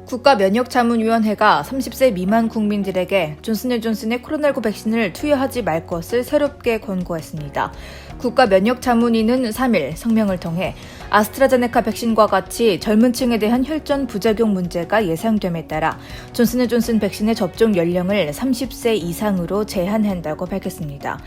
국가면역자문위원회가 30세 미만 국민들에게 존슨앤존슨의 코로나19 백신을 투여하지 말 것을 새롭게 권고했습니다. 국가면역자문위는 3일 성명을 통해 아스트라제네카 백신과 같이 젊은 층에 대한 혈전 부작용 문제가 예상됨에 따라 존슨앤존슨 백신의 접종 연령을 30세 이상으로 제한한다고 밝혔습니다.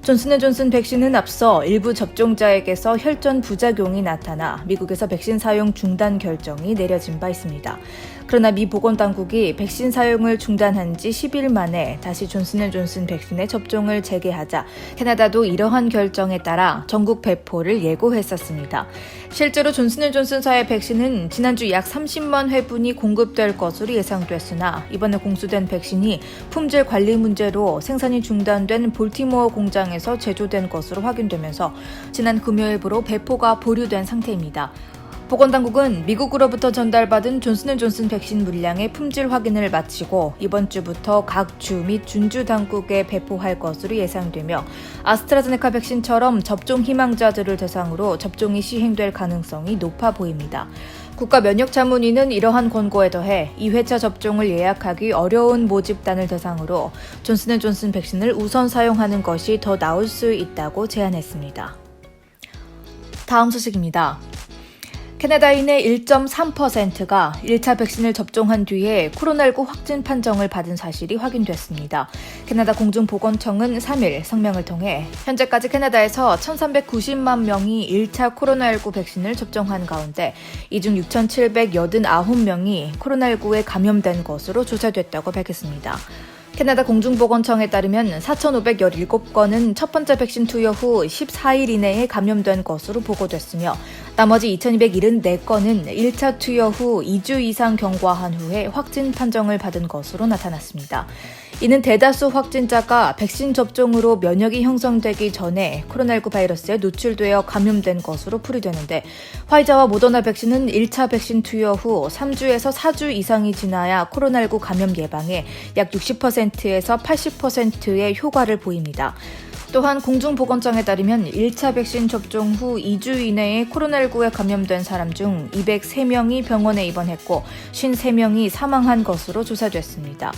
존슨앤존슨 백신은 앞서 일부 접종자에게서 혈전 부작용이 나타나 미국에서 백신 사용 중단 결정이 내려진 바 있습니다. 그러나 미 보건당국이 백신 사용을 중단한 지 10일 만에 다시 존슨앤존슨 백신의 접종을 재개하자 캐나다도 이러한 결정에 따라 전국 배포를 예고했었습니다. 실제로 존슨앤존슨사의 백신은 지난주 약 30만 회분이 공급될 것으로 예상됐으나 이번에 공수된 백신이 품질 관리 문제로 생산이 중단된 볼티모어 공장에서 제조된 것으로 확인되면서 지난 금요일부로 배포가 보류된 상태입니다. 보건당국은 미국으로부터 전달받은 존슨앤존슨 백신 물량의 품질 확인을 마치고 이번 주부터 각 주 및 준주 당국에 배포할 것으로 예상되며 아스트라제네카 백신처럼 접종 희망자들을 대상으로 접종이 시행될 가능성이 높아 보입니다. 국가면역자문위는 이러한 권고에 더해 2회차 접종을 예약하기 어려운 모집단을 대상으로 존슨앤존슨 백신을 우선 사용하는 것이 더 나을 수 있다고 제안했습니다. 다음 소식입니다. 캐나다인의 1.3%가 1차 백신을 접종한 뒤에 코로나19 확진 판정을 받은 사실이 확인됐습니다. 캐나다 공중보건청은 3일 성명을 통해 현재까지 캐나다에서 1,390만 명이 1차 코로나19 백신을 접종한 가운데 이 중 6,789명이 코로나19에 감염된 것으로 조사됐다고 밝혔습니다. 캐나다 공중보건청에 따르면 4,517건은 첫 번째 백신 투여 후 14일 이내에 감염된 것으로 보고됐으며 나머지 2,274건은 1차 투여 후 2주 이상 경과한 후에 확진 판정을 받은 것으로 나타났습니다. 이는 대다수 확진자가 백신 접종으로 면역이 형성되기 전에 코로나19 바이러스에 노출되어 감염된 것으로 풀이되는데 화이자와 모더나 백신은 1차 백신 투여 후 3주에서 4주 이상이 지나야 코로나19 감염 예방에 약 60%에서 80%의 효과를 보입니다. 또한 공중보건청에 따르면 1차 백신 접종 후 2주 이내에 코로나19에 감염된 사람 중 203명이 병원에 입원했고 53명이 사망한 것으로 조사됐습니다.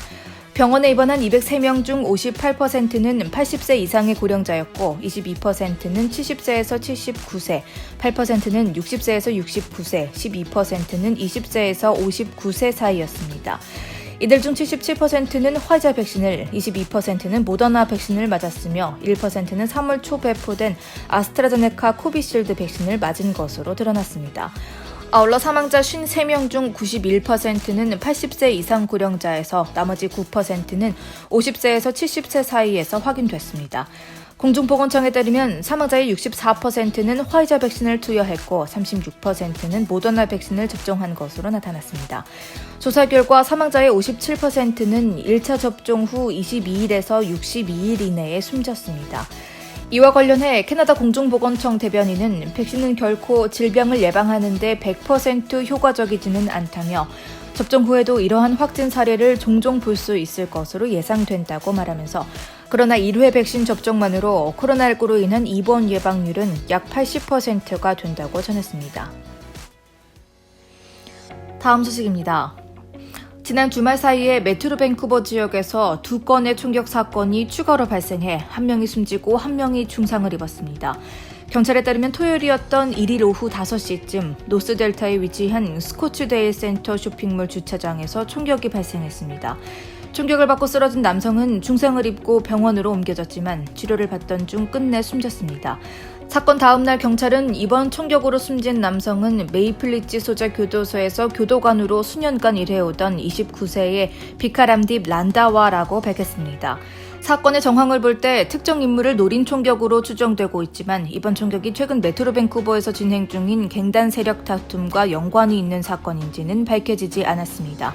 병원에 입원한 203명 중 58%는 80세 이상의 고령자였고 22%는 70세에서 79세, 8%는 60세에서 69세, 12%는 20세에서 59세 사이였습니다. 이들 중 77%는 화이자 백신을, 22%는 모더나 백신을 맞았으며 1%는 3월 초 배포된 아스트라제네카 코비실드 백신을 맞은 것으로 드러났습니다. 아울러 사망자 53명 중 91%는 80세 이상 고령자에서 나머지 9%는 50세에서 70세 사이에서 확인됐습니다. 공중보건청에 따르면 사망자의 64%는 화이자 백신을 투여했고 36%는 모더나 백신을 접종한 것으로 나타났습니다. 조사 결과 사망자의 57%는 1차 접종 후 22일에서 62일 이내에 숨졌습니다. 이와 관련해 캐나다 공중보건청 대변인은 백신은 결코 질병을 예방하는 데 100% 효과적이지는 않다며 접종 후에도 이러한 확진 사례를 종종 볼 수 있을 것으로 예상된다고 말하면서 그러나 1회 백신 접종만으로 코로나19로 인한 입원 예방률은 약 80%가 된다고 전했습니다. 다음 소식입니다. 지난 주말 사이에 메트로 밴쿠버 지역에서 2건의 총격 사건이 추가로 발생해 1명이 숨지고 1명이 중상을 입었습니다. 경찰에 따르면 토요일이었던 1일 오후 5시쯤 노스델타에 위치한 스코츠데일 센터 쇼핑몰 주차장에서 총격이 발생했습니다. 총격을 받고 쓰러진 남성은 중상을 입고 병원으로 옮겨졌지만 치료를 받던 중 끝내 숨졌습니다. 사건 다음 날 경찰은 이번 총격으로 숨진 남성은 메이플리지 소재 교도소에서 교도관으로 수년간 일해오던 29세의 비카람딥 란다와라고 밝혔습니다. 사건의 정황을 볼 때 특정 인물을 노린 총격으로 추정되고 있지만 이번 총격이 최근 메트로 밴쿠버에서 진행 중인 갱단 세력 다툼과 연관이 있는 사건인지는 밝혀지지 않았습니다.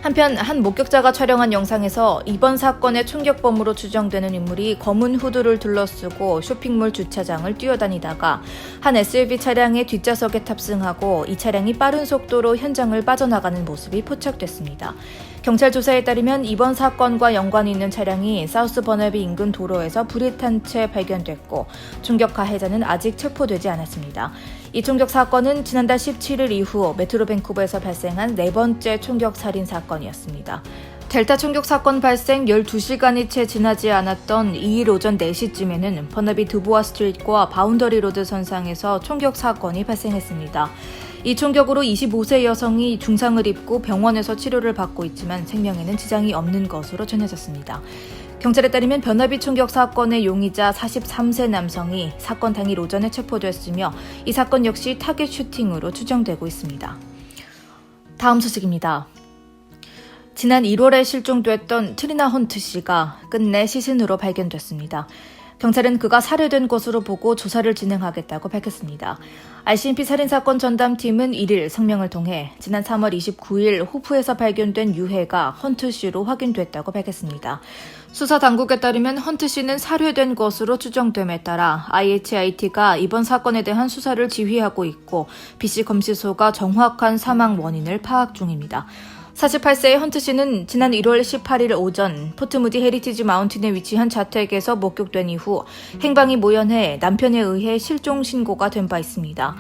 한편 한 목격자가 촬영한 영상에서 이번 사건의 총격범으로 추정되는 인물이 검은 후드를 둘러쓰고 쇼핑몰 주차장을 뛰어다니다가 한 SUV 차량의 뒷좌석에 탑승하고 이 차량이 빠른 속도로 현장을 빠져나가는 모습이 포착됐습니다. 경찰 조사에 따르면 이번 사건과 연관이 있는 차량이 사우스 버너비 인근 도로에서 불이 탄 채 발견됐고 총격 가해자는 아직 체포되지 않았습니다. 이 총격 사건은 지난달 17일 이후 메트로 밴쿠버에서 발생한 네 번째 총격 살인 사건이었습니다. 델타 총격 사건 발생 12시간이 채 지나지 않았던 2일 오전 4시쯤에는 버나비 두보아 스트리트과 바운더리 로드 선상에서 총격 사건이 발생했습니다. 이 총격으로 25세 여성이 중상을 입고 병원에서 치료를 받고 있지만 생명에는 지장이 없는 것으로 전해졌습니다. 경찰에 따르면 버나비 총격 사건의 용의자 43세 남성이 사건 당일 오전에 체포됐으며 이 사건 역시 타겟 슈팅으로 추정되고 있습니다. 다음 소식입니다. 지난 1월에 실종됐던 트리나 헌트 씨가 끝내 시신으로 발견됐습니다. 경찰은 그가 살해된 것으로 보고 조사를 진행하겠다고 밝혔습니다. RCMP 살인사건 전담팀은 1일 성명을 통해 지난 3월 29일 호프에서 발견된 유해가 헌트 씨로 확인됐다고 밝혔습니다. 수사 당국에 따르면 헌트 씨는 살해된 것으로 추정됨에 따라 IHIT가 이번 사건에 대한 수사를 지휘하고 있고 BC 검시소가 정확한 사망 원인을 파악 중입니다. 48세의 헌트 씨는 지난 1월 18일 오전 포트무디 헤리티지 마운틴에 위치한 자택에서 목격된 이후 행방이 모연해 남편에 의해 실종 신고가 된 바 있습니다.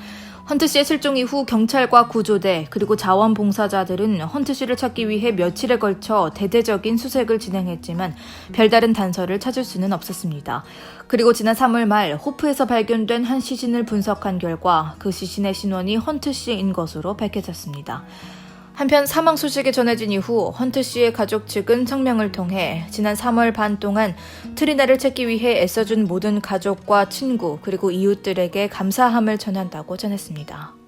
헌트 씨의 실종 이후 경찰과 구조대 그리고 자원봉사자들은 헌트 씨를 찾기 위해 며칠에 걸쳐 대대적인 수색을 진행했지만 별다른 단서를 찾을 수는 없었습니다. 그리고 지난 3월 말 호프에서 발견된 한 시신을 분석한 결과 그 시신의 신원이 헌트 씨인 것으로 밝혀졌습니다. 한편 사망 소식이 전해진 이후 헌트 씨의 가족 측은 성명을 통해 지난 3월 반 동안 트리나를 찾기 위해 애써준 모든 가족과 친구 그리고 이웃들에게 감사함을 전한다고 전했습니다.